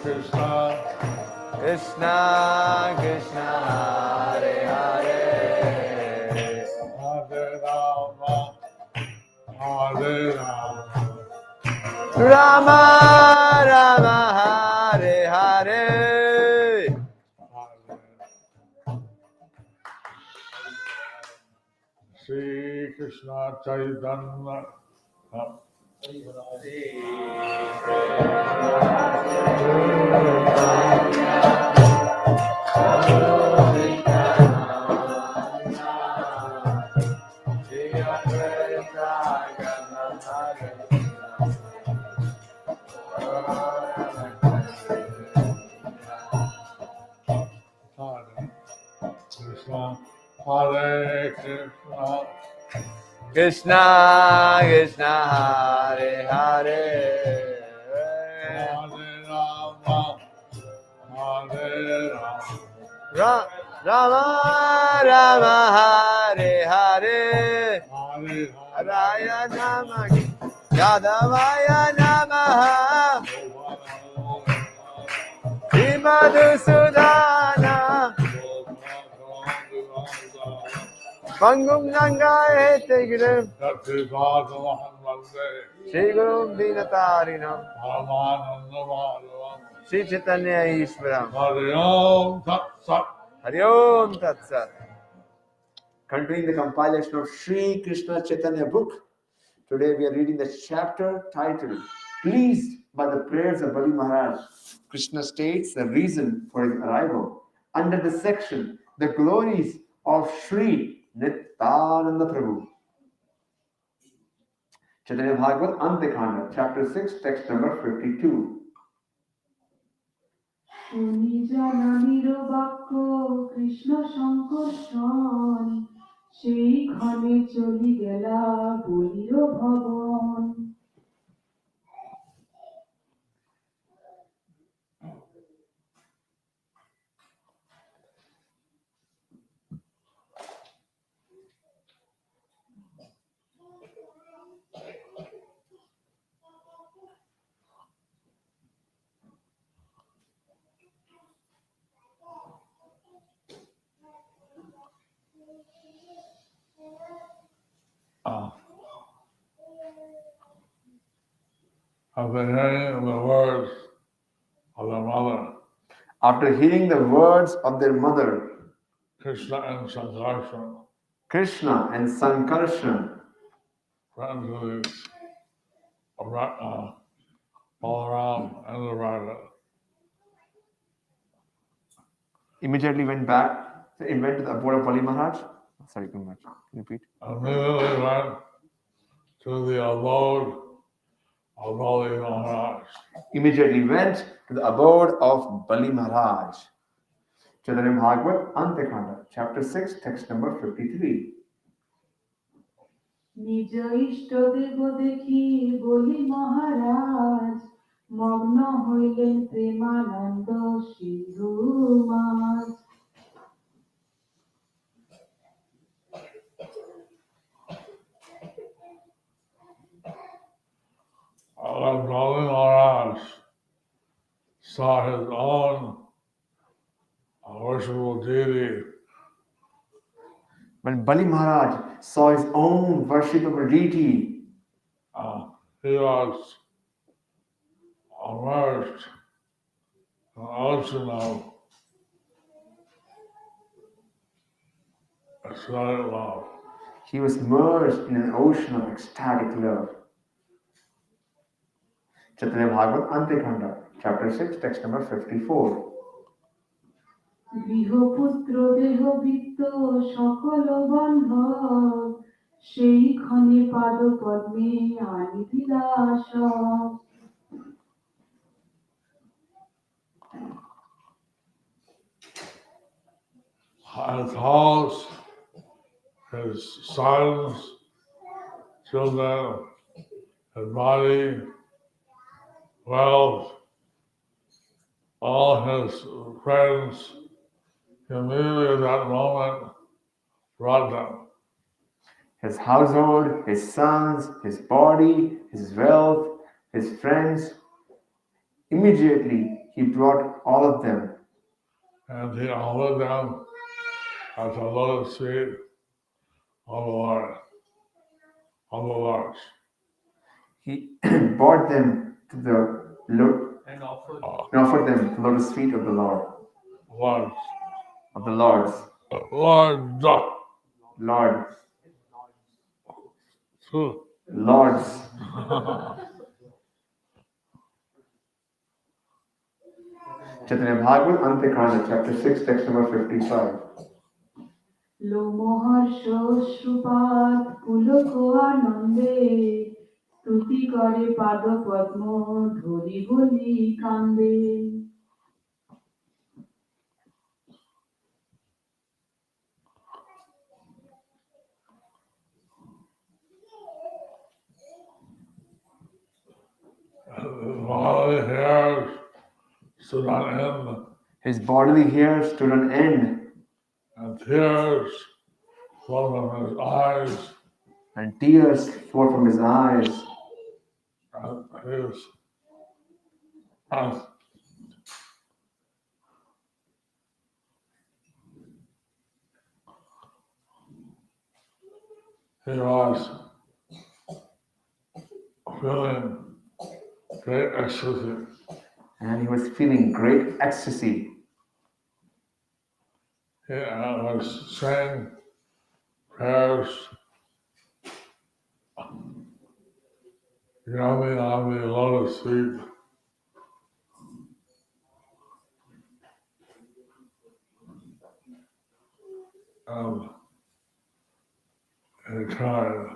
Krishna, Krishna Krishna Hare Hare, Hare Rama, Hare Rama, Rama Rama Hare Hare. Shri Krishna Chaitanya. Krishna, Hare Krishna, Krishna Krishna Hare Hare, Hare Rama, Hare Rama, Rama Rama Hare Hare, Hare Raya Namah Yadavaya Namaha, Madhusudana Pangum Nangaye Tegirim Shri Gurum Dinatarinam Shri Chaitanya Ishwaram Hare Om Tat Sat. Hari Om Tat Sat. Continuing the compilation of Sri Krishna Chaitanya book, today we are reading the chapter titled Pleased by the Prayers of Bali Mahārāja. Krishna states the reason for his arrival under the section The Glories of Sri Nityananda Prabhu. Chaitanya Bhagavad Antekanda, chapter 6, text number 52. Krishna Sankarshana সেই ক্ষণে চলি গেলা বলির ভবন। After hearing the words of their mother, After hearing the words of their mother, Krishna and Sankarshan, Krishna and Sankarshan, friends of the Balaram and the Radha, immediately went back, it went to the abode of Bali Mahārāja. Sorry, too much. Repeat. immediately went to the abode of Bali Mahārāja. Immediately went to the abode of Bali Mahārāja. Chaitanya Bhagavad Antekanda, chapter 6, text number 53. নিজ ইষ্টদেব দেখি বলি মহারাজ মগ্ন হইলেন প্রেমানন্দ সিন্ধু মাঝ। When Bali Mahārāja saw his own worshipful deity, When Bali Mahārāja saw his own worshipable deity, he was immersed in an ocean of ecstatic love. he was immersed in an ocean of ecstatic love. Chaitanya Bhagavad Antekanda, chapter 6, text number 54. গৃহপুত্র দেহবৃত্ত সকল বন্ধন সেই ক্ষণে পাদ পদ্মে আনি বিলাস। His house, his sons, children, his body, wealth, all his friends, immediately at that moment brought them. His household, his sons, his body, his wealth, his friends, immediately He brought all of them, and he offered them at the lotus feet of the Lord, of the Lords. he brought them to the Lord, and offered and offered them to the lotus feet of the Lord, Lords. of the Lords, Lord, Lord, True. Lords. Chaitanya Bhagavat, Antekanda, chapter 6, text number 55. লোমহর্ষ শ্রুপাত Pulak আনন্দে স্তুতি করে পাদ পদ্ম ধরি বলি কান্দে। Bodily hairs stood on end, His bodily hair stood on end, and tears flowed from his eyes, and tears flowed from his eyes. and his and he was feeling great ecstasy. And he was feeling great ecstasy. He was saying prayers, yummy on the lotus feet. He cried.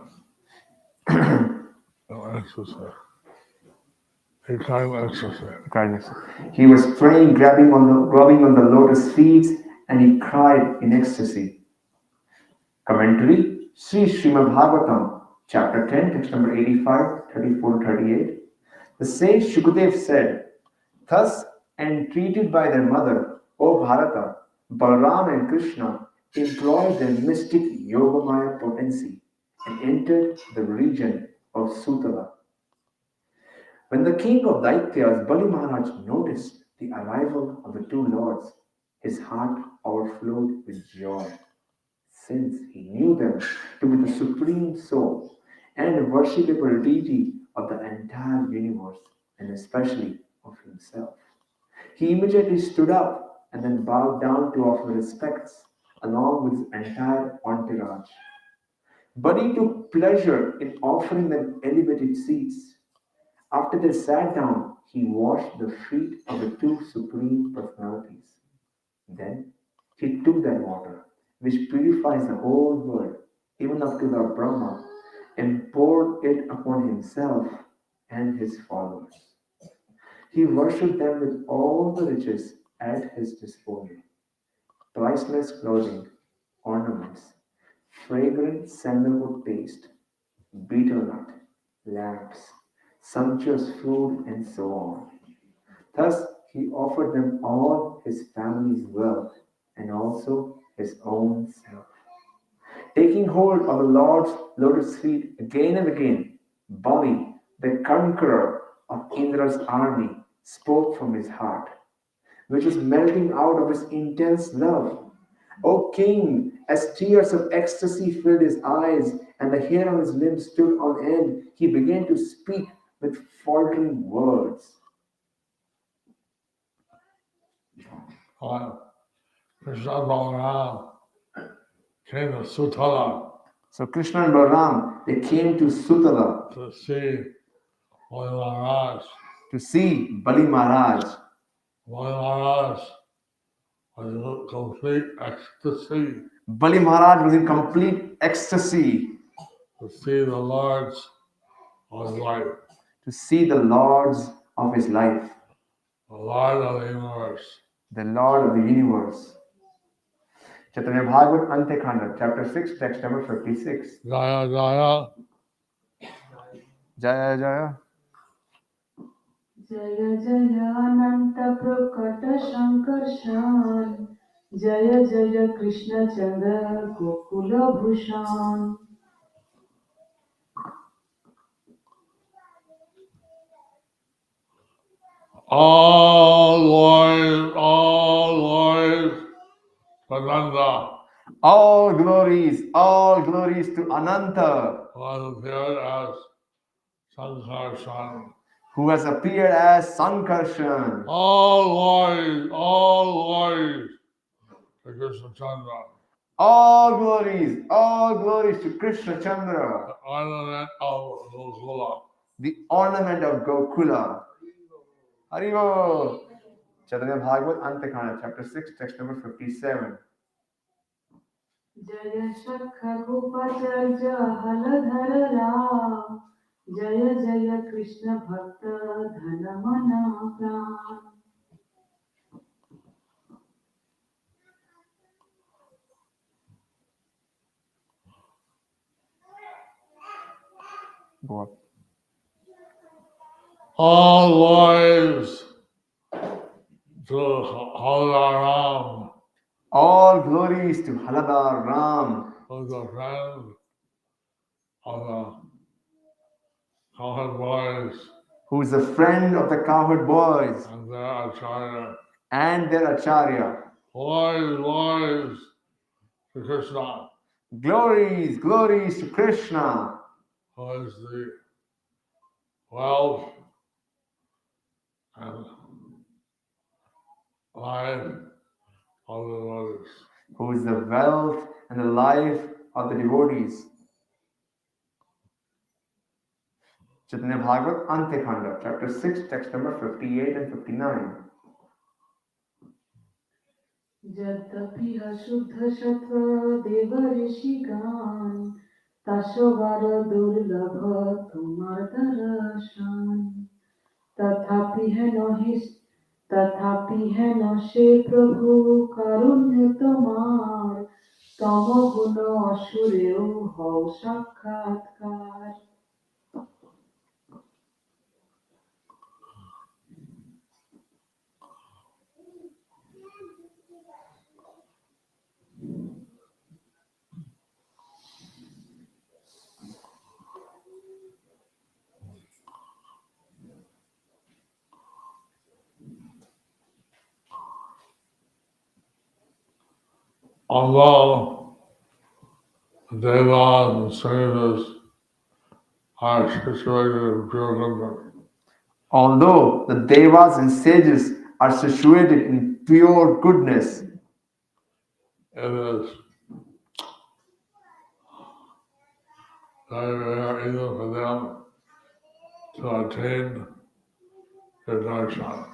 No ecstasy. He cried ecstasy. He was praying, grabbing on the lotus feet, and he cried in ecstasy. Commentary, Srimad Bhagavatam, chapter 10, text number 85, 34 to 38. The sage Shukadev said, thus entreated by their mother, O Bharata, Balaram and Krishna employed their mystic Yogamaya potency and entered the region of Sutala. When the king of Daityas, Bali Mahārāja, noticed the arrival of the two lords, his heart overflowed with joy, since he knew them to be the supreme soul and worshipable deity of the entire universe, and especially of himself. He immediately stood up and then bowed down to offer respects along with his entire entourage. Bali took pleasure in offering them elevated seats. After they sat down, he washed the feet of the two supreme personalities. Then he took that water, which purifies the whole world, even up to Lord Brahma, and poured it upon himself and his followers. He worshipped them with all the riches at his disposal: priceless clothing, ornaments, fragrant sandalwood paste, betel nut, lamps, sumptuous food, and so on. Thus, he offered them all his family's wealth and also his own self. Taking hold of the Lord's lotus feet again and again, Bali, the conqueror of Indra's army, spoke from his heart, which was melting out of his intense love. O king, as tears of ecstasy filled his eyes and the hair on his limbs stood on end, he began to speak with faltering words. Krishna and Balaram came to Sutala So Krishna and Balaram, they came to Sutala to see Bali Mahārāja. to see Bali Mahārāja. Bali Mahārāja was in complete ecstasy Bali Mahārāja was in complete ecstasy to see the Lords of his life, to see the lords of his life, the Lord of the universe. the Lord of the universe. Chaitanya Bhagavat, Antekanda, chapter 6, text number 56. Jaya Jaya, Jaya Jaya. জয় জয় অনন্ত প্রকট সংকর্ষণ, জয় জয় কৃষ্ণ চন্দ্র গোকুল ভূষণ। all Ananda, All glories to Ananta, who has appeared as Sankar's son. who has appeared as Sankarshan. All glories to Krishna Chandra, All glories to Krishna Chandra, the ornament of Gokula. the ornament of Gokula. Haribo. Chaitanya Bhagavat Antakanda, chapter 6, text number 57. जय शख गोपाचार्य हलधर राम जय जय कृष्ण भक्त धन मना प्राण Go up. All glories to Halaram, All glories to Haladar Ram, who is a friend of the cowherd boys who is a friend of the cowherd boys and their Acharya. and their Acharya. Glories to Krishna, Glories to Krishna, who is the wealth and life of the devotees. who is the wealth and the life of the devotees. Chaitanya Bhagavat Antekhanda, chapter 6, text number 58 and 59. यद्यपि शुद्ध सत्व देव ऋषिगान तशोवर दुर्लभ तुम्हार दर्शन तथापि है नशे प्रभु कारुण्य तुम्हार तम गुण असुरेव हो साक्षात्कार Although the devas and sages are situated in pure goodness, Although the devas and sages are situated in pure goodness, it is very rare even for them to attain your darshan.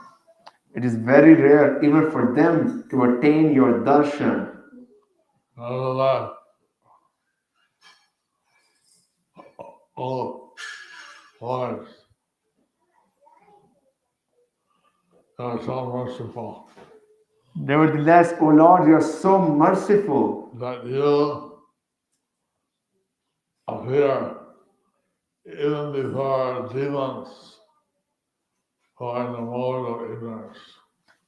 it is very rare even for them to attain your darshan. Nevertheless, oh Lord, you are so merciful Nevertheless, O Lord, you are so merciful that you appear even before demons who are in the mode of ignorance.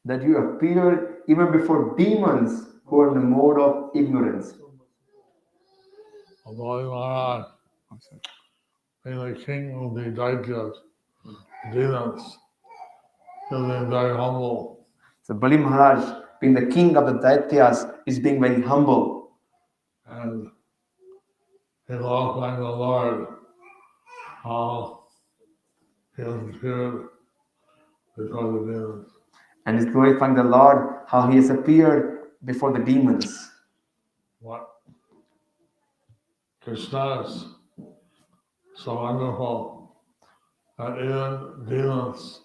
that you appear even before demons who are in the mode of ignorance. Bali Mahārāja, being the king of the Daityas, demons, he was being very humble. So Bali Maharaj, being the king of the Daityas, is being very humble. And he glorifying the Lord, how he has appeared before the demons. And is glorifying the Lord, how he has appeared before the demons. What Krishna is so wonderful that even demons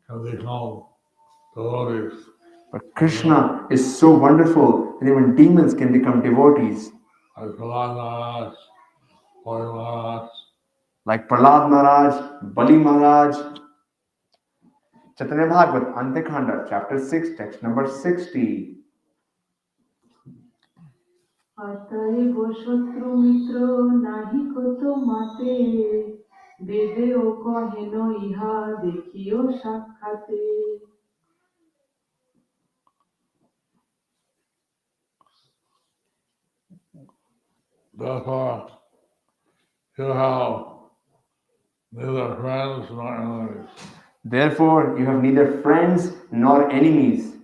can become devotees. But Krishna is so wonderful that even demons can become devotees. Like Prahlad Maharaj, Bali Maharaj, Like Prahlad Maharaj, Bali Maharaj. Chaitanya Bhagavat, Antekhanda, chapter 6, text number 60. অতএব শত্রু মিত্র নাহিক তোমাতে বেদেও কহেন ইহা দেখিও সাক্ষাতে therefore you have neither friends nor enemies. Therefore, you have neither friends nor enemies.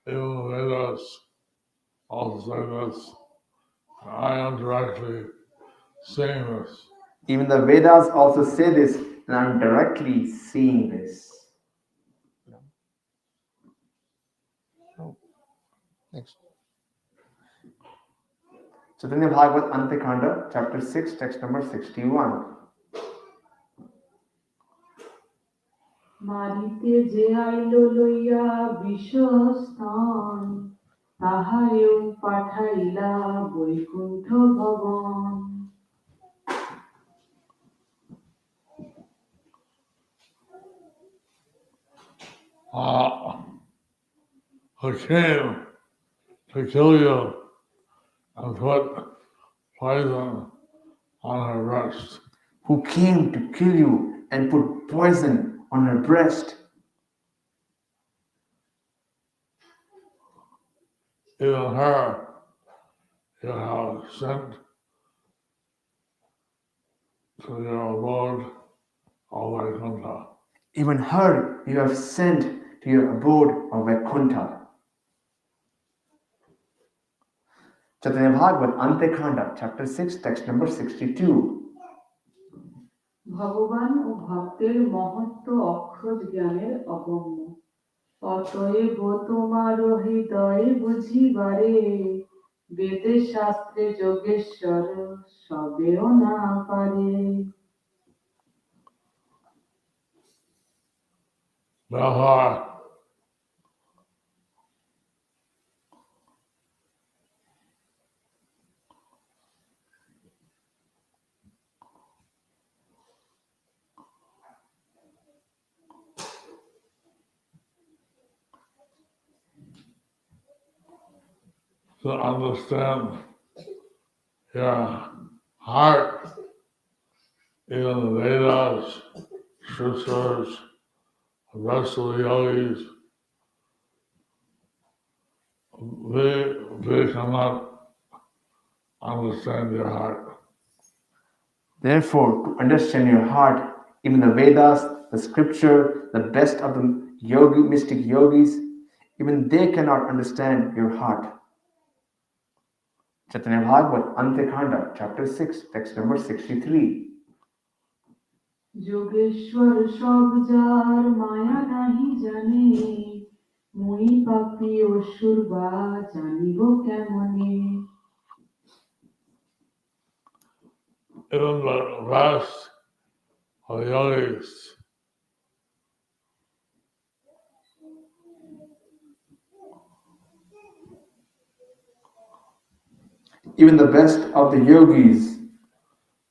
Even the Vedas also say this. I am directly seeing this. Even the Vedas also say this, and I'm directly seeing this. Next. Chaitanya Bhagavat Antekanda, chapter 6, text number 61. মারিতে যে আইলো লইয়া বিশ্বস্থান তাহারেও পাঠাইলা বৈকুণ্ঠ ভবন Who came to kill you and put poison on her breast. Who came to kill you and put poison on her breast. Even her you have sent to your abode of Vaikuntha. Even her you have sent to your abode of Vaikuntha. Chaitanya Bhagavat Antekanda, chapter 6, text number 62. ভগবান ও ভক্তের মহত্ব অক্ষর জ্ঞানের অগম্য অতএব তোমার হৃদয়ে বুঝিবারে বেদে শাস্ত্রে যোগেশ্বর সবেও না পারে Therefore, to understand your heart, even the Vedas, Scriptures, the rest of the yogis, they cannot understand your heart. Therefore, to understand your heart, even the Vedas, the scripture, the best of the mystic yogis, even they cannot understand your heart. Chaitanya Bhagavat Antekanda, chapter 6, text number 63. Yogeshwar সব যার মায়া নাহি জানে মুই পাপী অসুর বা জানিব কেমনে Even the rest of the yogis Even the best of the yogis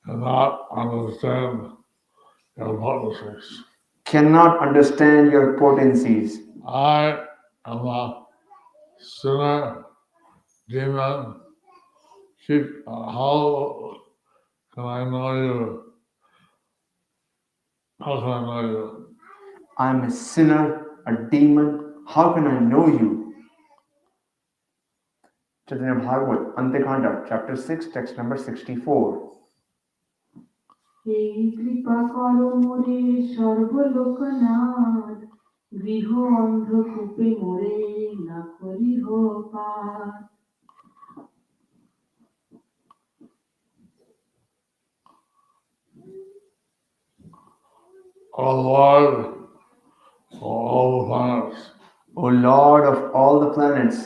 cannot understand your potencies. cannot understand your potencies. I am a sinner, demon. How can I know you? How can I know you? I am a sinner, a demon. How can I know you? Chaitanya Bhagavat Antekanda, chapter 6, text number 64. এই কৃপা কর মোরে সর্বলোকনাথ গৃহ অন্ধকূপে মোরে না করিহ পার O Lord of all the planets, O Lord of all the planets,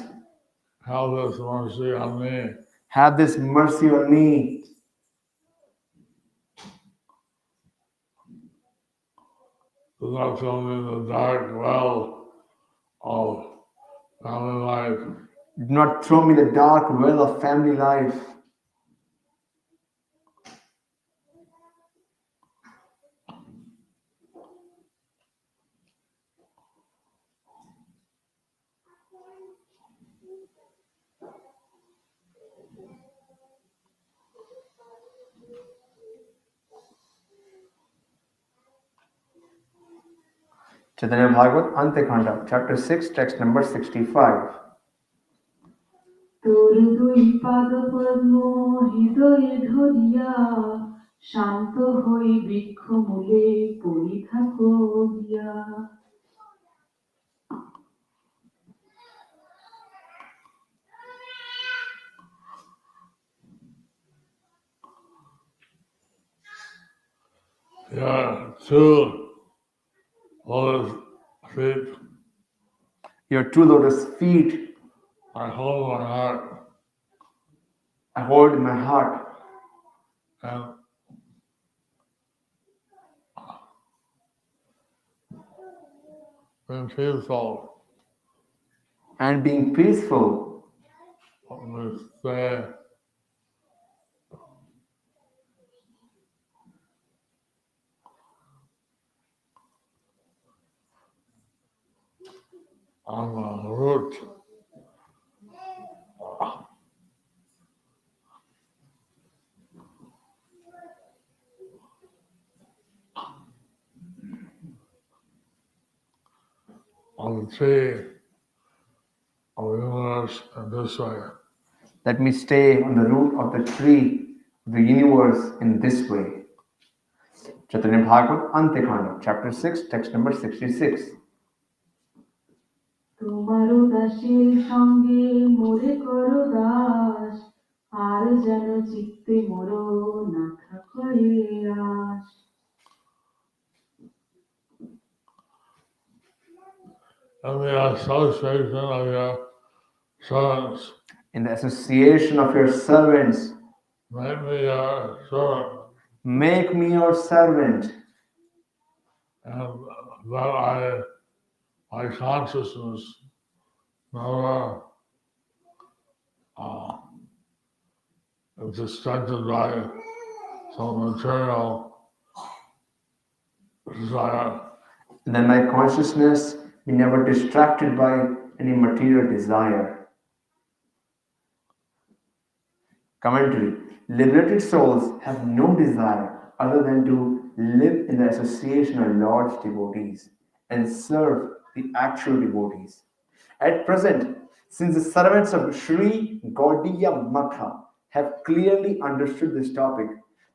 have this mercy on me. have this mercy on me. Do not throw me in the dark well of family life. Do not throw me in the dark well of family life. Chaitanya Bhagavat Antekanda, chapter 6, text number 65. তোর দুই পাদ পদ্ম হৃদয়ে ধরিয়া শান্ত হই বৃক্ষ মূলে পড়ি থাকো গিয়া Your two lotus feet Your two lotus feet I hold my heart, I hold in my heart, and being peaceful and being peaceful we stay on the root of the tree of the universe in this way. Let me stay on the root of the tree of the universe in this way. Chaitanya Bhagavat, Antekanda, chapter 6, text number 66. তোমারও দাসের সঙ্গে মোরে করো দাস, আর যেন চিত্তে মোরো না থাকে আশ। And the association of your servants, In the association of your servants, make me your servant, make me your servant, and that my consciousness never is distracted by some material desire. and then my consciousness be never distracted by any material desire. Commentary. Liberated souls have no desire other than to live in the association of Lord's devotees and serve the actual devotees. At present, since the servants of Sri Gaudiya Matha have clearly understood this topic,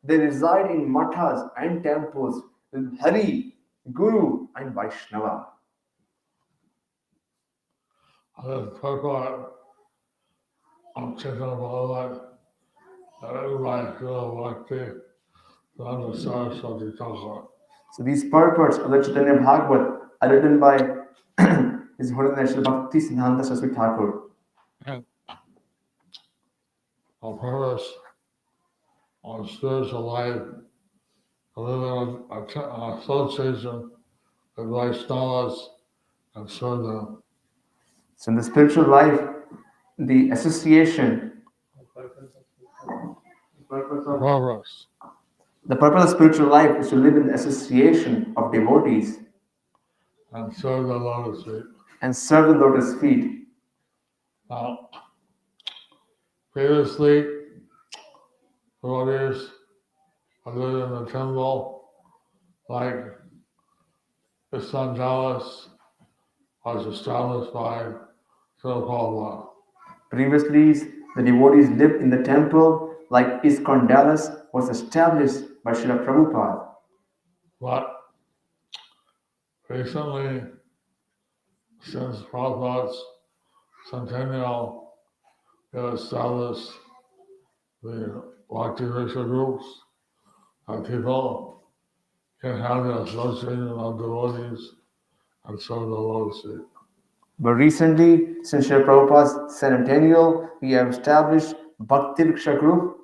they reside in mathas and temples with Hari, Guru, and Vaishnava. This purport of Chaitanya Bhagavat, that everybody feel bhakti from the Saraswati Thakur. So these purports of the Chaitanya Bhagavat are written by His Holiness Srila Bhakti Siddhanta Saraswati Thakur. And the purpose of spiritual life, to live in an association with Vaishnavas and serve them. So in the spiritual life, the association, Purpose. the purpose of spiritual life is to live in the association of devotees And serve the lotus feet. and serve the lotus feet. Now, previously, devotees who lived in the temple, like Kṛṣṇa was established by Srila Prabhupada. Previously, the devotees lived in the temple like ISKCON Dallas was established by Srila Prabhupada. But recently, since Prabhupada's centennial, we have established the Bhakti Riksha groups, and people can have the association of devotees and serve the lotus feet. But recently, since Srila Prabhupada's centennial, we have established Bhakti Riksha group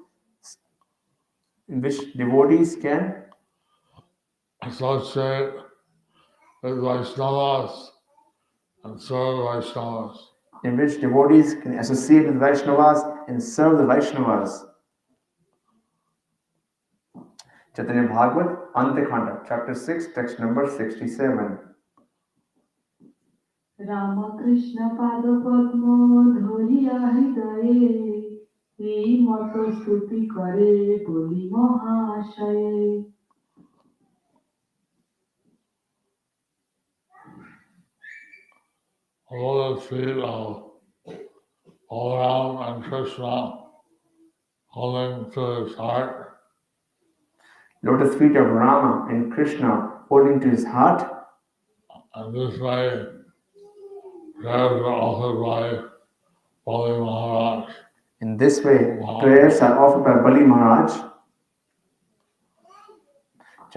in which devotees can Associate with Vaishnavas and serve Vaishnavas. in which devotees can associate with Vaishnavas and serve the Vaishnavas. Chaitanya Bhagavat, Antekanda, chapter 6, text number 67. Ramakrishna পাদ পদ্ম ধরিয়া হৃদয়ে, এই মত স্তুতি করে বলি মহাশয়ে। Lotus feet of Balaram and Krishna holding to his heart. Lotus feet of Rama and Krishna holding to his heart. And this way, prayers are offered by Bali Mahārāja. In this way, prayers are offered by Bali Mahārāja.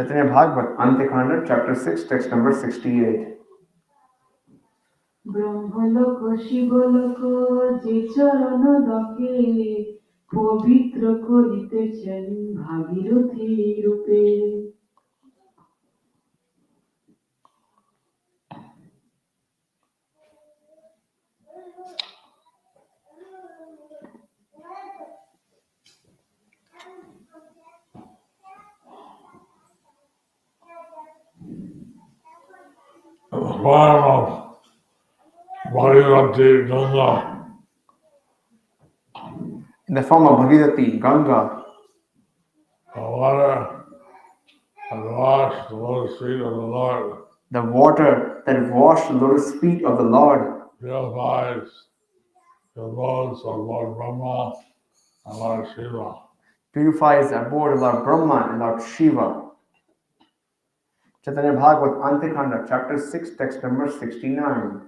Chaitanya Bhagavat, Antekanda, chapter 6, text number 68. Brahmaloka শিবলোক যে চরণ দকে পবিত্র করিতেছেন ভাগীরথী রূপে। Form of Bhagavati Ganga, In the form of Bhagirati, Ganga, the water and washed the lotus feet of the Lord, the water that washed the lotus feet of the Lord, purifies the abodes of Lord Brahma and Lord Shiva. purifies the abode of Lord Brahma and Lord Shiva. Chaitanya Bhagavat, Antekanda, chapter 6, text number 69.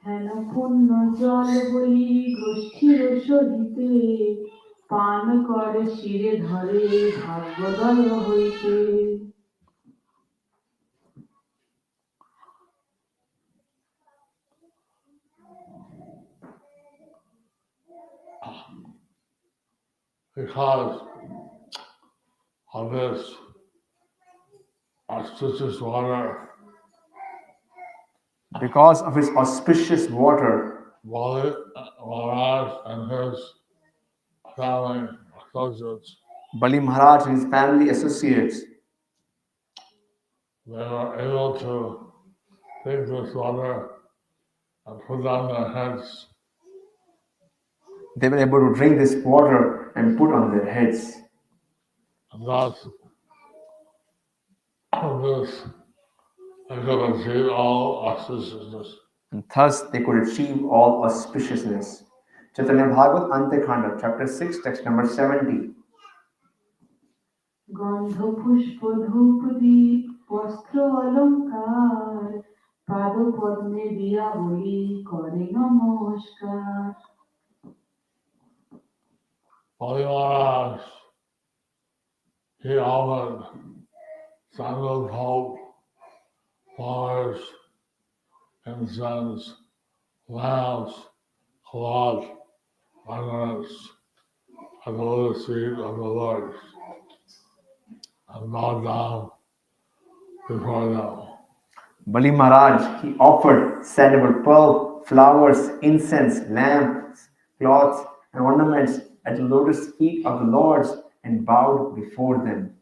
হেন পুণ্য জল বলি গোষ্ঠীর সহিতে পান করে শিরে ধরে ভাগ্যোদয় হইতে। Because of this auspicious water, Because of his auspicious water, Bali Mahārāja and his family associates, Bali Mahārāja and his family associates, they were able to take this water and put on their heads, they were able to drink this water and put on their heads. and thus this they could achieve all auspiciousness. And thus they could achieve all auspiciousness. Chaitanya Bhagavat, Antekanda, chapter 6, text number 70. গন্ধ পুষ্প ধূপ দীপ বস্ত্র অলঙ্কার পাদ পদ্মে দিয়া বলি করে নমস্কার। Bali Mahārāja, he offered sandal pulp, flowers, incense, lamps, cloth, ornaments, at the lotus feet of the Lord, and bowed down before them. Bali Maharaj, he offered sandalwood pulp, flowers, incense, lamps, cloths, and ornaments at the lotus feet of the Lords and bowed before them.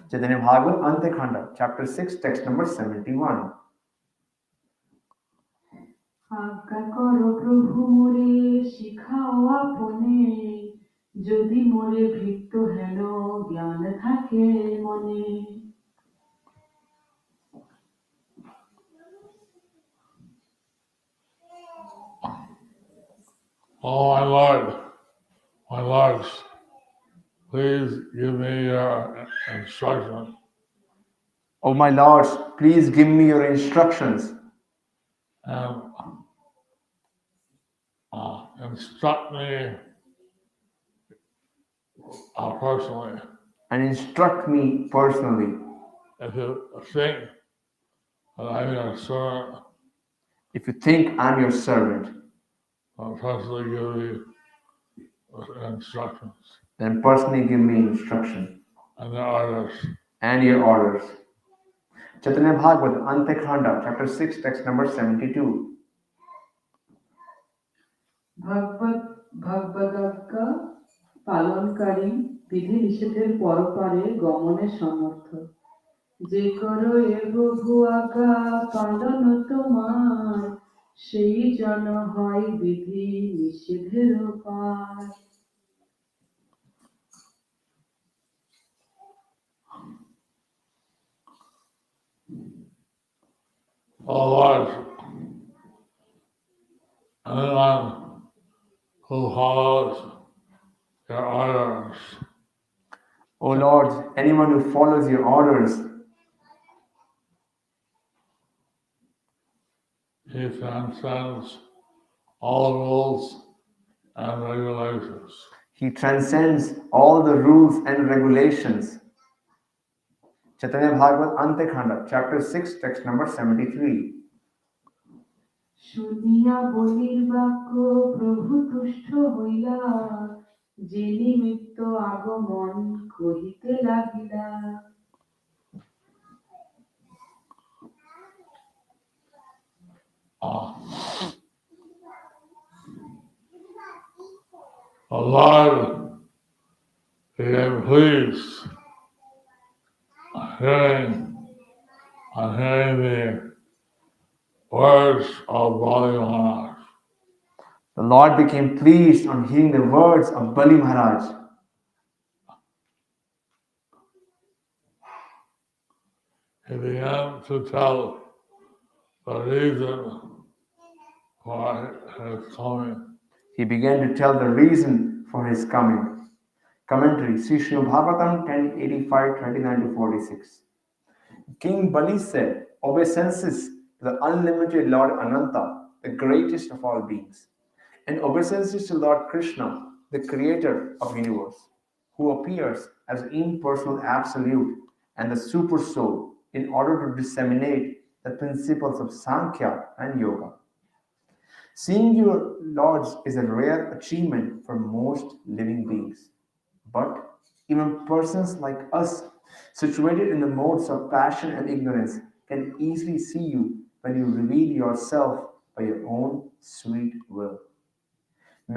Chaitanya Bhagavat, Antekanda, chapter 6, text number 71. আজ্ঞা করো প্রভু মোরে শিখাও আপনে যদি মোরে ভৃত্য হেন জ্ঞান থাকে মনে। Oh, my lords, please give me your instruction Oh my Lords, please give me your instructions and instruct me personally. and instruct me personally. If you think that I'm your servant, If you think I'm your servant, I'll personally give you instructions then personally give me instruction and the orders. and your orders. Chaitanya Bhagavat, Antekanda, chapter 6, text number 72. ভাগবতাজ্ঞা পালনকারী বিধি নিষেধের পরপারে গমনে সমর্থ যে করো এ প্রভু আজ্ঞা পালন তোমার সেই জন হয় বিধি নিষেধের পার। Oh Lord, anyone who follows your orders O Lord, anyone who follows your orders, he transcends all rules and regulations. he transcends all the rules and regulations. Chaitanya Bhagavat Antekhanda, chapter 6, text number 73. শুনিয়া বলির বাক্য প্রভু তুষ্ট হইলা, যে নিমিত্ত আগমন কহিতে লাগিলা। The Lord became pleased on hearing the words of Bali Mahārāja. The Lord became pleased on hearing the words of Bali Maharaj. He began to tell the reason for his coming. He began to tell the reason for his coming. Commentary, Sri Srimad Bhagavatam 10:85, 29 to 46. King Bali said, obeisances to the unlimited Lord Ananta, the greatest of all beings, and obeisances to Lord Krishna, the creator of the universe, who appears as impersonal absolute and the super soul in order to disseminate the principles of Sankhya and Yoga. Seeing your lords is a rare achievement for most living beings. But even persons like us, situated in the modes of passion and ignorance, can easily see you when you reveal yourself by your own sweet will.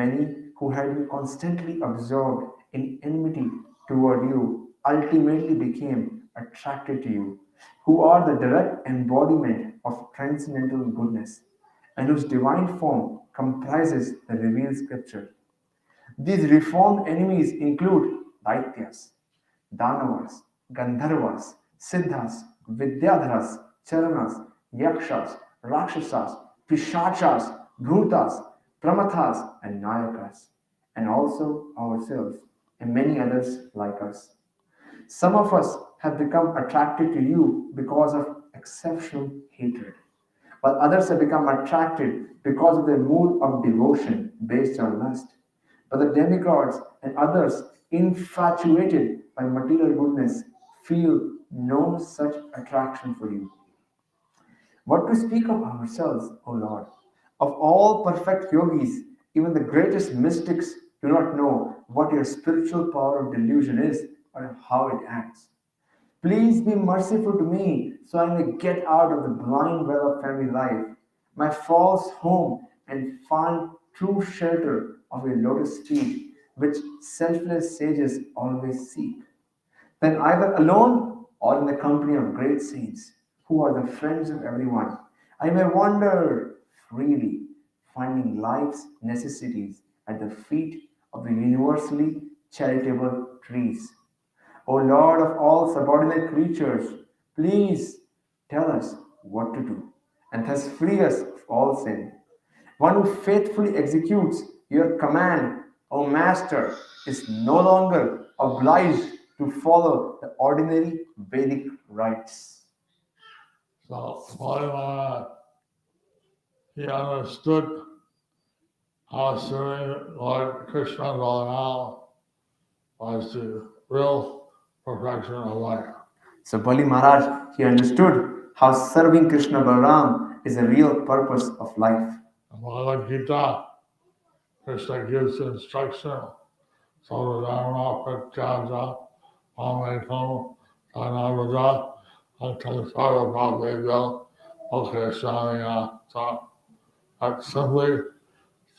Many who had been constantly absorbed in enmity toward you ultimately became attracted to you, who are the direct embodiment of transcendental goodness, and whose divine form comprises the revealed scripture. These reformed enemies include Daityas, Danavas, Gandharvas, Siddhas, Vidyadharas, Charanas, Yakshas, Rakshasas, Pishachas, Bhutas, Pramathas, and Nayakas, and also ourselves and many others like us. Some of us have become attracted to you because of exceptional hatred, while others have become attracted because of their mood of devotion based on lust. But the demigods and others infatuated by material goodness feel no such attraction for you. What to speak of ourselves, O Lord? Of all perfect yogis, even the greatest mystics do not know what your spiritual power of delusion is or how it acts. Please be merciful to me so I may get out of the blind well of family life, my false home, and find true shelter of your lotus feet, which selfless sages always seek. Then either alone or in the company of great saints, who are the friends of everyone, I may wander freely, finding life's necessities at the feet of the universally charitable trees. O Lord of all subordinate creatures, please tell us what to do, and thus free us of all sin. One who faithfully executes your command, O Master, is no longer obliged to follow the ordinary Vedic rites. So Bali Mahārāja, he understood how serving Lord Krishna Balaram was the real perfection of life. So Bali Maharaj, he understood how serving Krishna Balaram is a real purpose of life. In Bhagavad Gita, Krishna gives instruction, Sarvadharma Pratyaja, Mametam, Dhanavada, Antansara Bhaveda, Okeshamya. That simply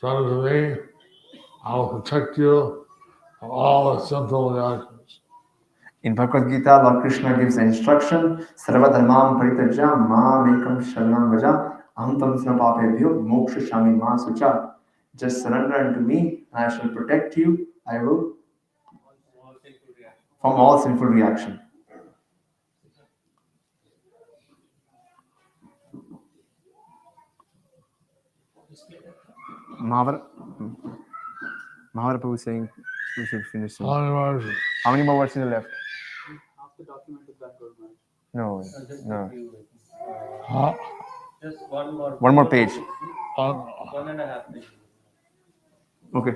says to me, I will protect you from all the sinful reactions. In Bhagavad Gita, Lord Krishna gives the instruction, Sarvadharmam Parityajya Mam Ekam Sharanam Vraja Aham Tamsana Papebhyo Moksha Shami Ma Sucha. Just surrender unto me, and I shall protect you. I will from all sinful reaction. Mahavara Prabhu is saying we should finish soon. How many more verses are left? Half the document is done, Guru Maharaj. No, Just no. a few, Huh? just one more. One more page. One and a half pages. Okay.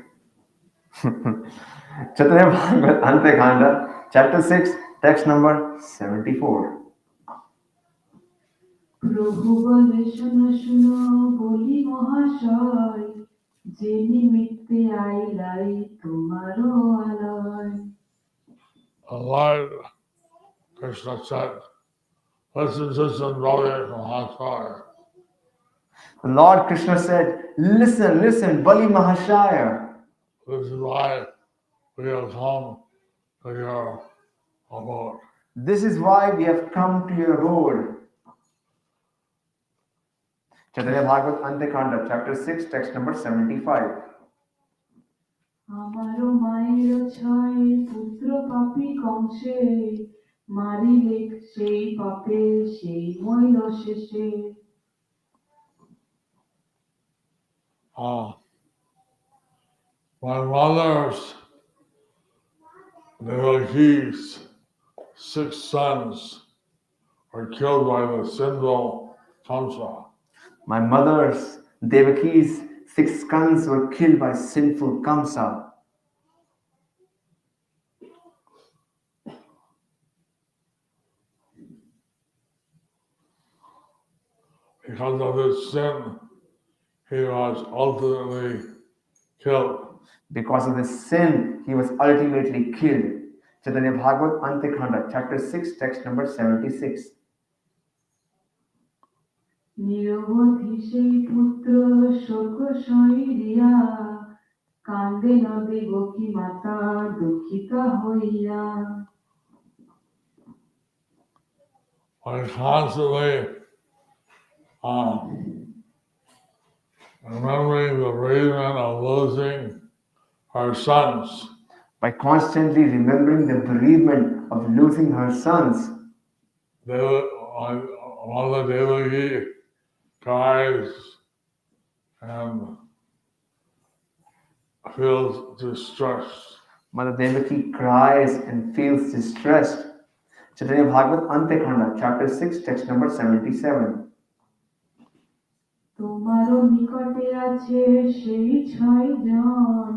Chaitanya Bhagavat Antekhanda, chapter 6, Text number 74. প্রভু বলে শোনো শোনো বলি মহাশয়, যে নিমিত্তে আইলাই তোমারও আলয়। The Lord Krishna said, listen to some Bali Mahārāja. The Lord Krishna said, listen, listen, Bali Mahārāja. This is why we have come to your abode. This is why we have come to your road. Chaitanya Bhagavat Antekanda, chapter 6, text number 75. আমারও মায়ের ছয় পুত্র পাপী কংসে, মারিলে সেই পাপে সেই মইল শেষে। My mother's devotees, 6 sons, were killed by the sinful Kṛṣṇa. My mother's Devaki's 6 sons were killed by sinful Kamsa. Because of his sin, he was ultimately killed. Because of this sin, he was ultimately killed. Chaitanya Bhagavat Antekanda, chapter 6, text number 76. নিরবধি সেই পুত্র শোক সইরিয়া, কান্দে নদে বকি মাতা দুঃখিতা হইয়া। By constantly remembering the bereavement of losing her sons, By constantly remembering the bereavement of losing her sons, Mother Devaki cries and feels distressed. Mother Devaki cries and feels distressed. Chaitanya Bhagavat Antekanda, chapter 6, text number 77. তোমারও নিকটে আছে সেই 6 জন,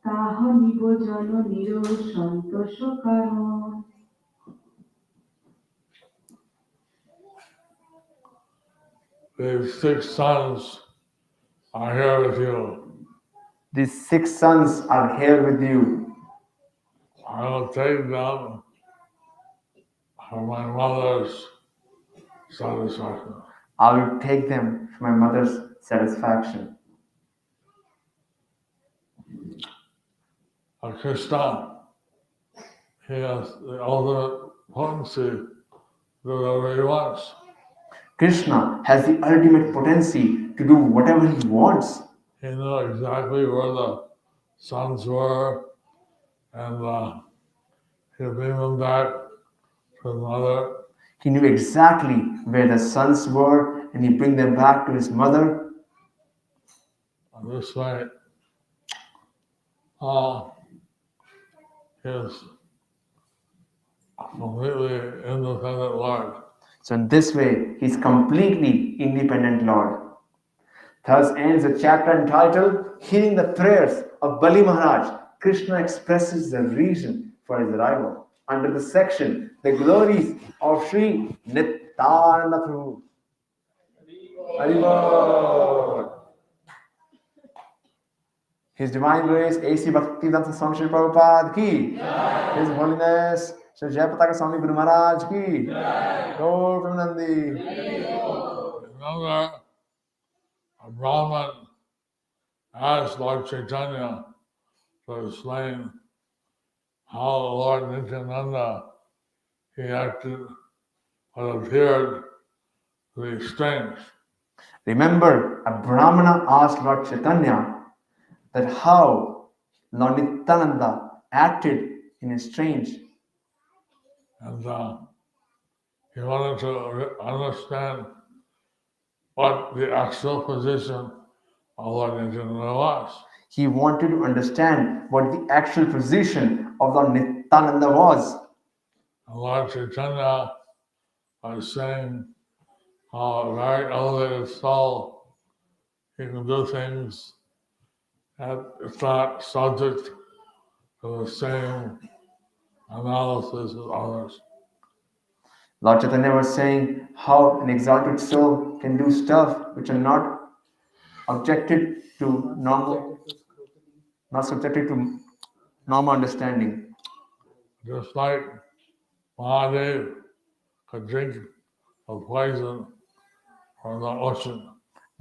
তাহ নিব জননীর সন্তোষ কারণ। These 6 sons are here with you. These 6 sons are here with you. I will take them for my mother's satisfaction. I will take them for my mother's satisfaction. Kṛṣṇa, he has the ultimate potency to do whatever he wants. Krishna has the ultimate potency to do whatever he wants. He knew exactly where the sons were, and he beamed them back to his mother. He knew exactly where the sons were and he bring them back to his mother. And this way, he is completely independent Lord. So in this way, he's completely independent Lord. Thus ends the chapter entitled Hearing the Prayers of Bali Mahārāja. Krishna expresses the reason for his arrival. Under the section, the glories of Sri Nityananda Prabhu. Haribol. His Divine Grace, A.C. Bhaktivedanta Swami Srila Prabhupada ki. His Holiness, Sri Jayapataka Swami Guru Maharaj ki. Gaur Premanandi. Remember, a Brahmin asked Lord Chaitanya to explain how Lord Nityananda, he acted or appeared to be strange. Remember, a Brahmana asked Lord Chaitanya that how Lord Nityananda acted in a strange. And he wanted to understand what the actual position of Lord Nityananda was. He wanted to understand what the actual position of Lord Nityananda was. And Lord Chaitanya was saying how a very elevated soul, he can do things that it's not subject to the same analysis of others. Lord Chaitanya was saying how an exalted soul can do stuff which are not objected to normal, not subjected to normal understanding. Just like Mahadev could drink a poison from the ocean.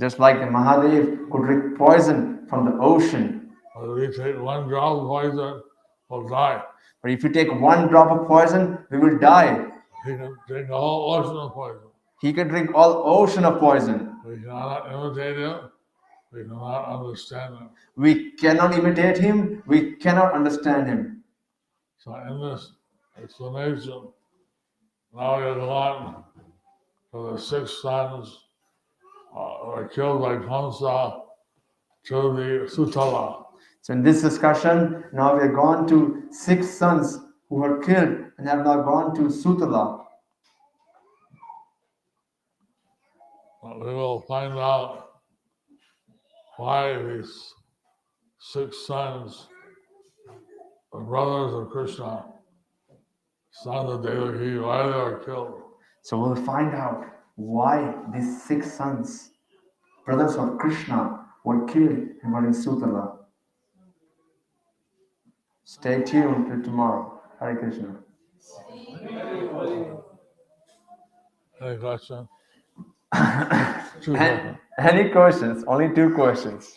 Just like the Mahadev could drink poison from the ocean. But if we take one drop of poison, we'll die. But if you take one drop of poison, we will die. He can drink the whole ocean of poison. He can drink all ocean of poison. We cannot imitate him. We cannot understand him. We cannot imitate him. We cannot understand him. So in this explanation, now we have gone to the 6 sons were killed by Kṛṣṇa to the Sutala. So in this discussion, now we have gone to 6 sons who were killed and have now gone to Sutala. But we will find out why these 6 sons, the brothers of Krishna, sons of Devaki, why they were killed. So we'll find out why these 6 sons, brothers of Krishna, were killed and were in Sutala. Stay tuned till tomorrow. Hare Krishna. Any question? 2 questions. Any questions? Only 2 questions.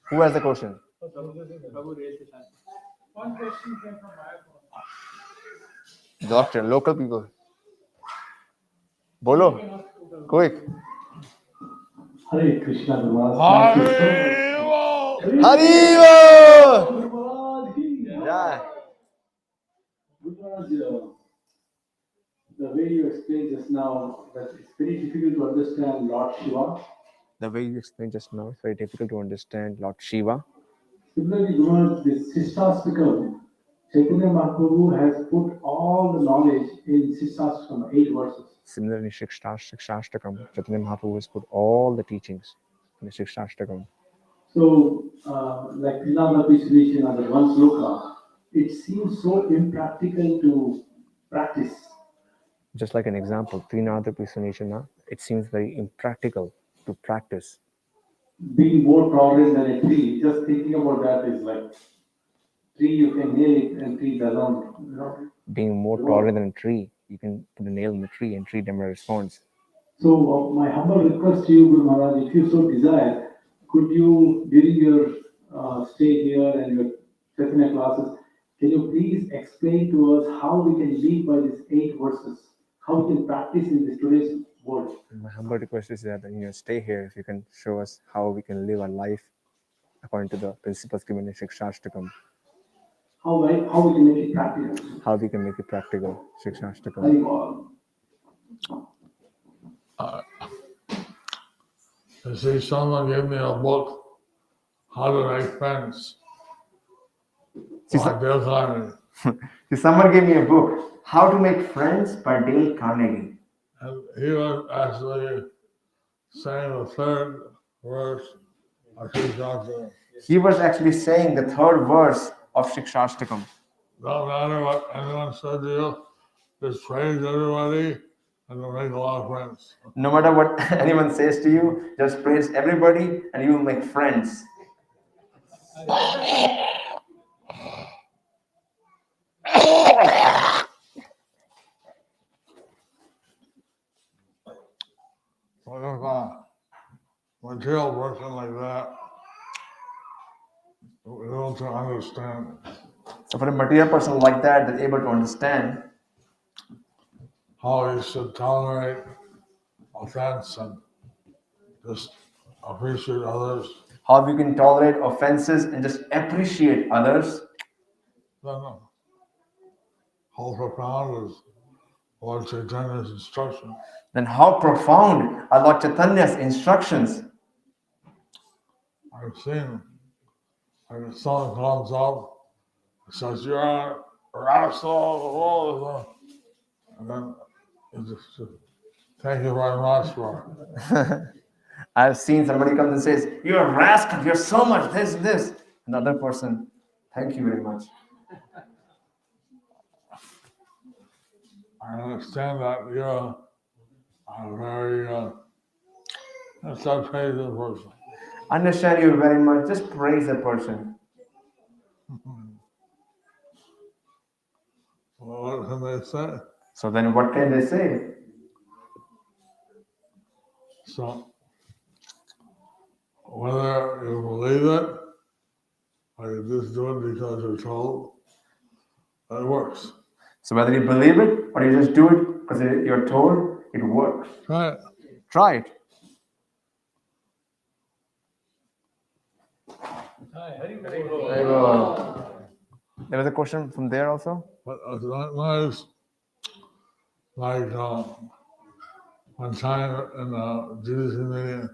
Who has the question? Prabhu raised his hand. One question came from my phone. Doctor, local people. Bolo, quick. Hare Krishna, Maharaj. Haribo! Haribo! Yeah. Maharaj, the way you explained just now, that it's very difficult to understand Lord Shiva. The way you explained just now, it's very difficult to understand Lord Shiva. Similarly, Maharaj, this Sishtastikam, Chaitanya Mahaprabhu has put all the knowledge in Sishtastikam, 8 verses. Similarly, Shikshashtakam, Chaitanya Mahaprabhu has put all the teachings in the Shikshashtakam. So, like Kṛṣṇa solution and the one sloka, it seems so impractical to practice. Just like an example, Trinada Pisanishana, it seems very impractical to practice. Being more prominent than a tree, just thinking about that is like tree you can nail it and tree doesn't, Being more taller than a tree, you can put a nail in the tree and tree never responds. So my humble request to you, Guru Maharaj, if you so desire, could you, during your stay here and your Chaitanya classes, can you please explain to us how we can live by these 8 verses, how we can practice in this today's world? My humble request is that stay here if you can show us how we can live our life according to the principles given in Shikshashtakam. How we can make it practical? How we can make it practical, Shikshashtakam. You see, someone gave me a book, How to Make Friends. By Dale Carnegie. See, someone gave me a book, How to Make Friends by Dale Carnegie. And he was actually saying the 3rd verse of Shikshashtakam. He was actually saying the 3rd verse of Shikshashtakam. No matter what anyone said to you, just praise everybody and you'll make a lot of friends. No matter what anyone says to you, just praise everybody and you will make friends. So if a material person like that, we don't understand. So for a material person like that, they're able to understand how you should tolerate offense and just appreciate others. how we can tolerate offenses and just appreciate others. Then how profound is Lord Chaitanya's instruction. Then how profound are Lord Chaitanya's instructions. I've seen when someone comes up and says, "You're a rascal," and then you just thank you very much for it. I've seen somebody comes and says, "You're a rascal, you're so much this and this." Another person, "Thank you very much." I understand that you're a very self-hating person. Understand you very much. Just praise the person. Well, what can they say? So then what can they say? So whether you believe it or you just do it because you're told, it works. So whether you believe it or you just do it because you're told, it works. Try it. Try it. There was a question from there also. But it's not nice, like one time in a GDC meeting,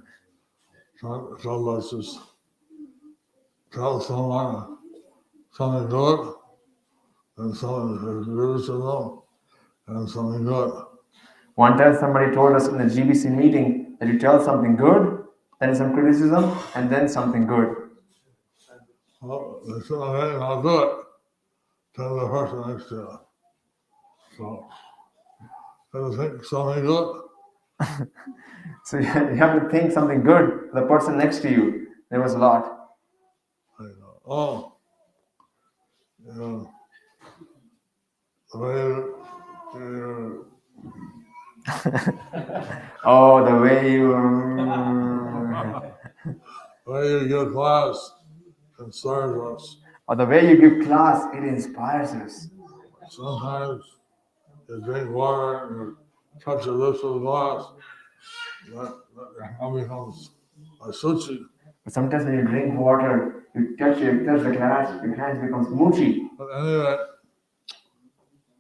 told us just tell someone something good and something criticism and something good. One time somebody told us in the GBC meeting that you tell something good, then some criticism, and then something good. Well, they said, okay, I'll do it. Tell the person next to you. So, they think something good. So you have to think something good for the person next to you. There was a lot. I go, oh, you know, the way you Oh, the way you. the way you give class inspires us. Or the way you give class, it inspires us. Sometimes you drink water and you touch the lips of the glass, that becomes a sushi. But sometimes when you drink water, you touch the glass, your hands becomes mochi. But anyway,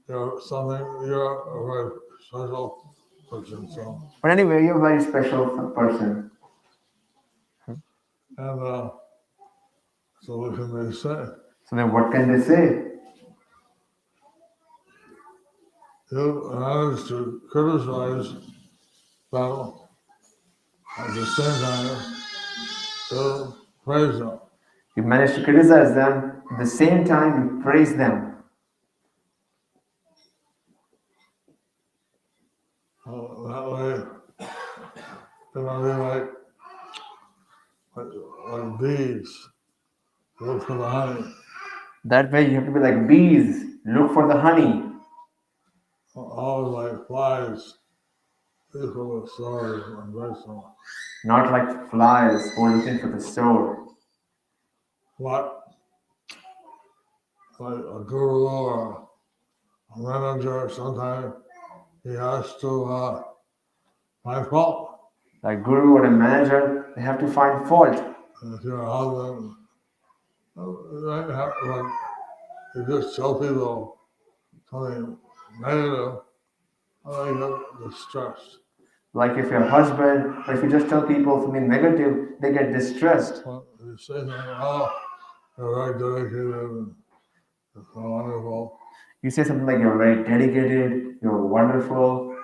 you're a very special person. So, But anyway, you're a very special person. and so what can they say? So then what can they say? You managed to criticize them at the same time to praise them. You manage to criticize them, at the same time you praise them. That way, they're not really like bees. Look for the honey. That way you have to be like bees, look for the honey. Always like flies, look for the stars and vegetables. Not like flies who are looking for the sword. What? Like a guru or a manager, sometimes he has to find fault. Like guru or a manager, they have to find fault. And if you're a husband, like you just tell people something negative, they get distressed. Like if you're a husband, or if you just tell people something negative, they get distressed. Well, you say something, oh, you're very dedicated and it's so wonderful. You say something like you're very dedicated, you're wonderful.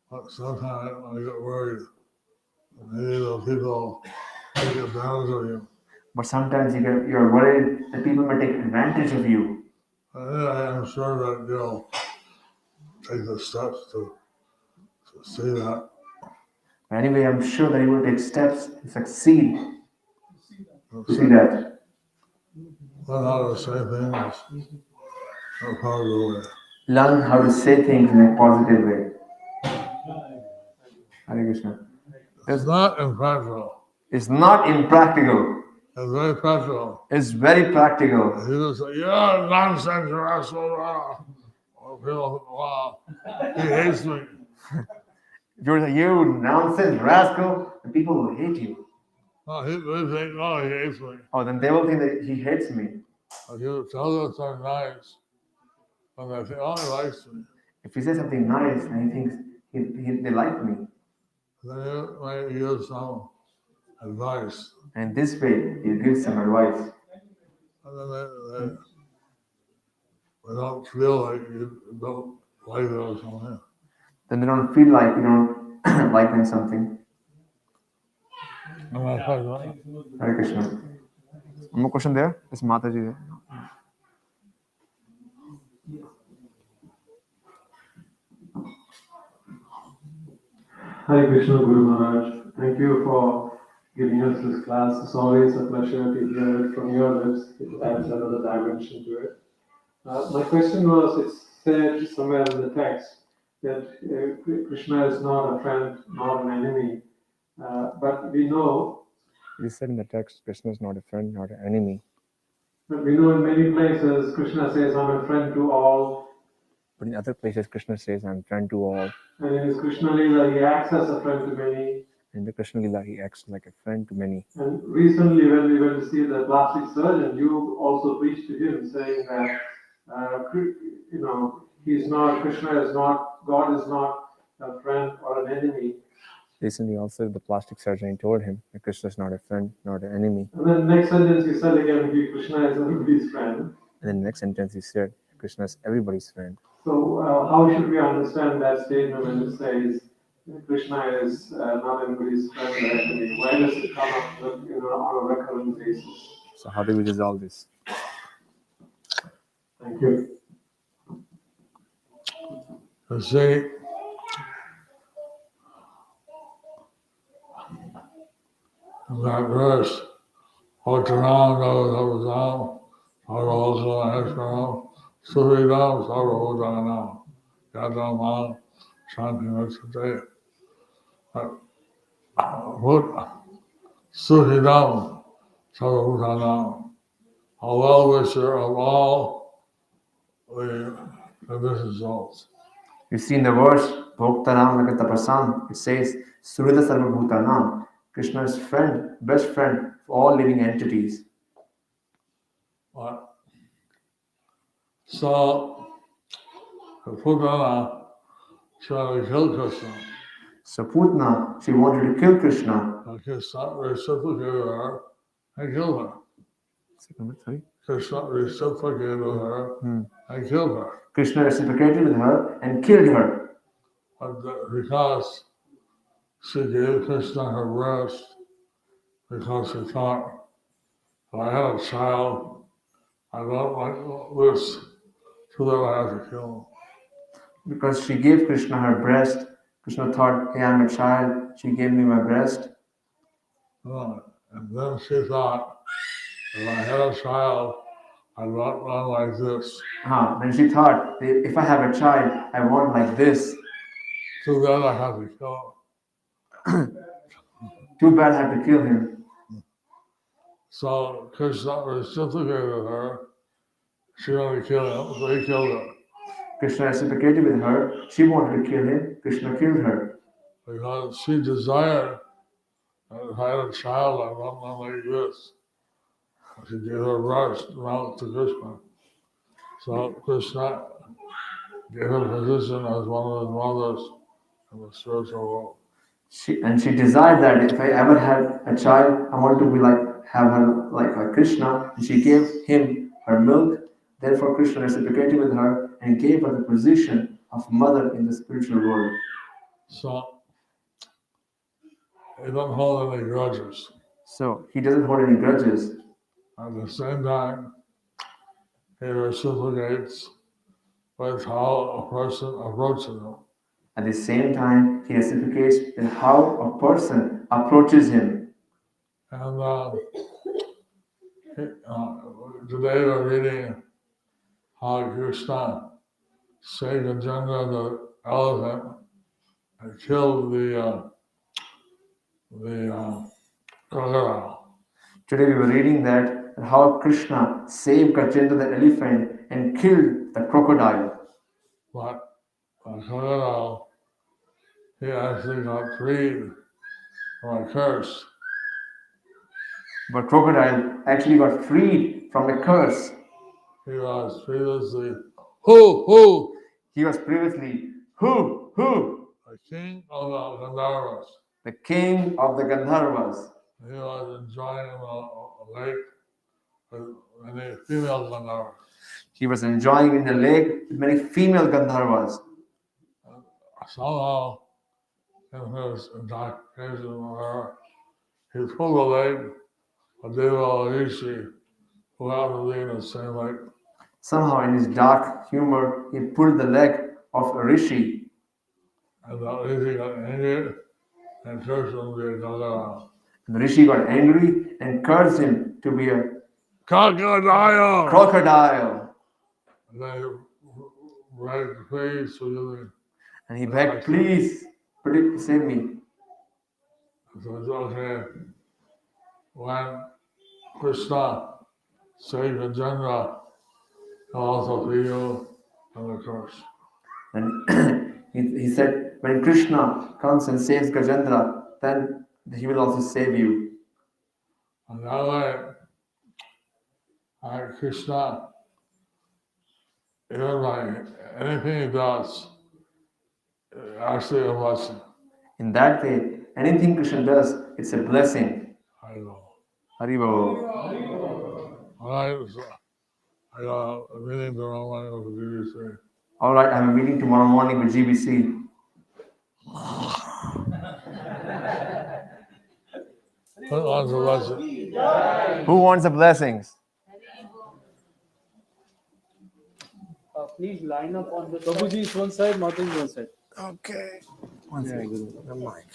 But sometimes I get worried. Maybe those people take advantage of you. But sometimes you're worried that people may take advantage of you. I'm sure that you'll take the steps to see that. But anyway, I'm sure that you will take steps to succeed. To see that. Learn how to say things in a positive way. Learn how to say things in a positive way. Hare Krishna. It's not impractical. It's not impractical. It's very practical. It's very practical. If you just say, yeah, nonsense, you're asshole. Or people, wow, he hates me. If you're like, you nonsense rascal, the people will hate you. Oh, they think, oh, he hates me. Oh, then they will think that he hates me. If you tell them something nice, and they think, oh, he likes me, If you say something nice and he thinks they like me, then you might give some advice. and this way you give some advice. And then they don't feel like you don't like it or something. Then they don't feel like you don't like them something. Hare Krishna. One more question there. Is Mataji there? Hare Krishna, Guru Maharaj. Thank you for giving us this class. It's always a pleasure to hear it from your lips. It adds another dimension to it. My question was, it's said somewhere in the text that Krishna is not a friend, not an enemy. But we know It is said in the text, Krishna is not a friend, not an enemy. But we know in many places Krishna says, I'm a friend to all. But in other places, Krishna says, I'm friend to all. And in his Krishna Lila, he acts as a friend to many. In the Krishna Lila, he acts like a friend to many. And recently, when we went to see the plastic surgeon, you also preached to him, saying that, he's not, Krishna is not, God is not a friend or an enemy. Recently, also, the plastic surgeon told him that Krishna is not a friend, not an enemy. And then the next sentence he said again, Krishna is everybody's friend. And then the next sentence he said, Krishna is everybody's friend. So how should we understand that statement when it says Krishna is not anybody's friend or enemy? Why does it come up on a recurrent basis? So how do we resolve this? Thank you. You see, in that verse, Otanam Navadavadam, Sarvasana Suhridam Sarvabhutanam, Yadamam Shantinasate. Put Suhridam Sarvabhutanam, a well-wisher of all the conditioned souls. You see in the verse, Bhoktanam Nakatapasam, it says, Surita Sarvabhutanam, Krishna's friend, best friend for all living entities. So, Putana tried to kill Krishna. So Putna, she wanted to kill Krishna. Krishna reciprocated her and killed her. Krishna reciprocated with her and killed her. Krishna reciprocated with her and killed her. But because she gave Krishna her breast, because she thought, if I had a child, I don't like this, so that I have to kill him. Because she gave Krishna her breast, Krishna thought, hey, I'm a child, she gave me my breast. And then she thought, if I had a child, I'd not run like this. Then she thought, if I have a child, I want like this. So then I have to kill him. Too bad I had to kill him. So Krishna reciprocated with her. She wanted to kill him, so he killed her. Krishna reciprocated with her. She wanted to kill him. Krishna killed her. Because she desired that if I had a child, I'd not run like this. She gave her breast out to Krishna. So Krishna gave her position as one of his mothers in the spiritual world. She desired that if I ever had a child, I want to be have her like Krishna. And she gave him her milk. Therefore, Krishna reciprocated with her and gave her the position of mother in the spiritual world. So he doesn't hold any grudges. So he doesn't hold any grudges. At the same time, he reciprocates with how a person approaches him. At the same time, he reciprocates in how a person approaches him. And today we're reading how Kṛṣṇa saved Gajendra the elephant and killed the crocodile. Today we were reading that how Krishna saved Gajendra the elephant and killed the crocodile. But the crocodile, he actually got freed from a curse. But crocodile actually got freed from a curse. He was previously who? He was previously who? The king of the Gandharvas. The king of the Gandharvas. He was enjoying a lake with many female Gandharvas. He was enjoying in the lake with many female Gandharvas. Somehow, in his intoxication with her, he pulled the leg of Deva Rishi, who happened to be in the same lake. Somehow, in his dark humor, he pulled the leg of a rishi, And the Rishi got angry and cursed him to be a crocodile. and the rishi got angry and cursed him to be a Crocodile! crocodile. And then he begged, please forgive me. And he begged, please, save me. So it's okay. When Krishna saved Gajendra, he'll also free you from the curse. And he said, when Krishna comes and saves Gajendra, then he will also save you. And that way, Krishna, even like anything he does, actually a blessing. In that way, anything Krishna does, it's a blessing. I know. Haribo. All right, so I got a meeting tomorrow morning with the BBC. All right, I have a meeting tomorrow morning with GBC. Who wants a blessing? Who wants the blessings? Please line up on the Prabhuji is one side, Mataji is one side. Okay. One second. The mic.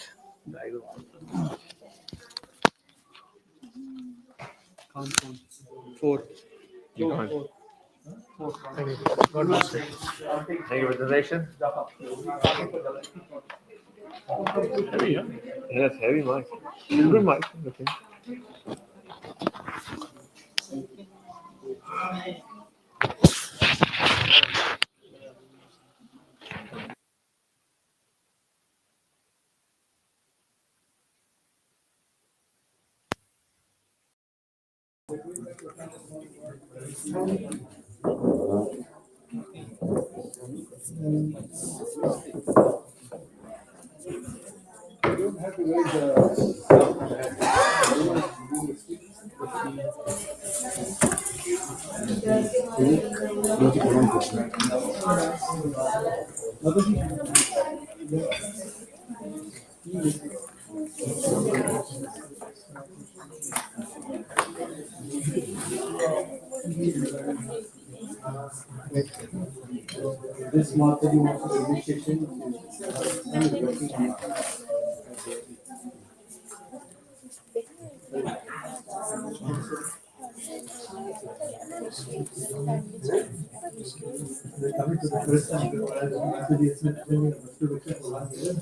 Count. 4. You can't. Four. Thank you. God bless you. Thank you for the donation. Heavy, huh? Yes, heavy mic. Good mic. Okay. This Mataji wants to initiation. Coming to the Kṛṣṇa, Mataji has been attending a Mataji for 1 year.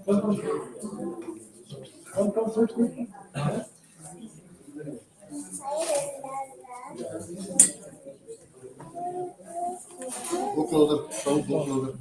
Go closer. Go closer. Go closer.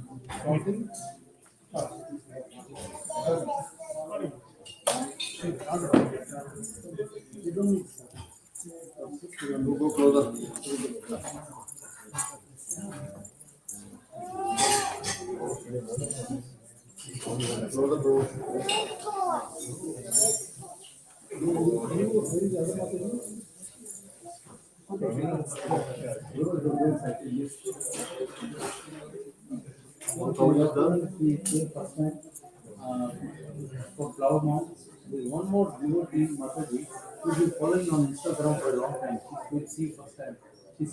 For flower mound, there's one more devotee, Mataji, who's been following on Instagram for a long time. She could see first time. She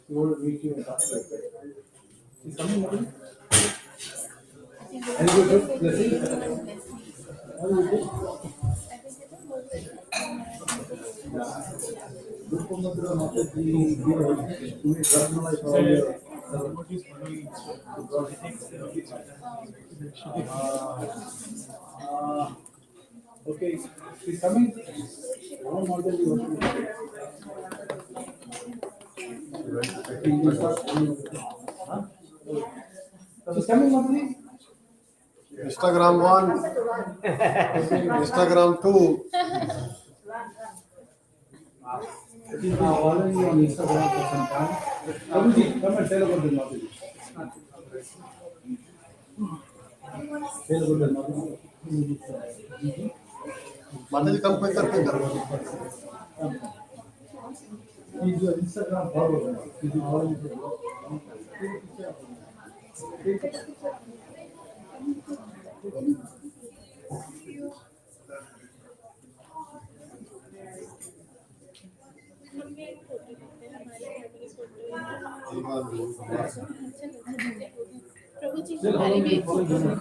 wanted to meet you and talk to you. She's coming, Mataji? Any good blessing? How do you do? Gurupamatra Mataji, to me, personalized all your okay, she's coming. One Mataji was she's coming, Mataji? Instagram 1, Instagram 2. It is now already on Instagram for some time. Prabhuji, come and tell about the Mataji. Tell about the Mataji. माता जी कम कोई करते हैं Is your Instagram follower? Is you following the Prabhu ji Tell how हमारे many भी followers you have.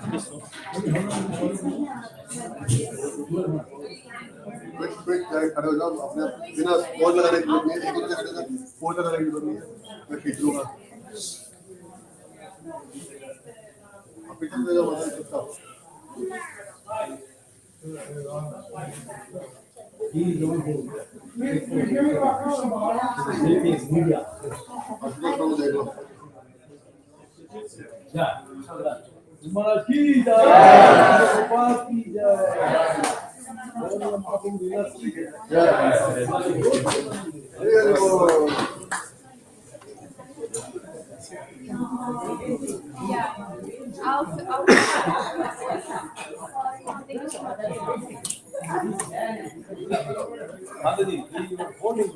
Quick जाके खड़े हो जाओ अपने बिना पोज लगाने की जरूरत नहीं है एक जगह खड़े हो पोज लगाने की जरूरत नहीं है मैं खींच लूंगा आप पीछे ले जाओ माता जी चुपचाप He is the one who is media. अब देखो देख लो Yeah. Maharaj ki jai. Gopal ki jai. Mataji, you are holding.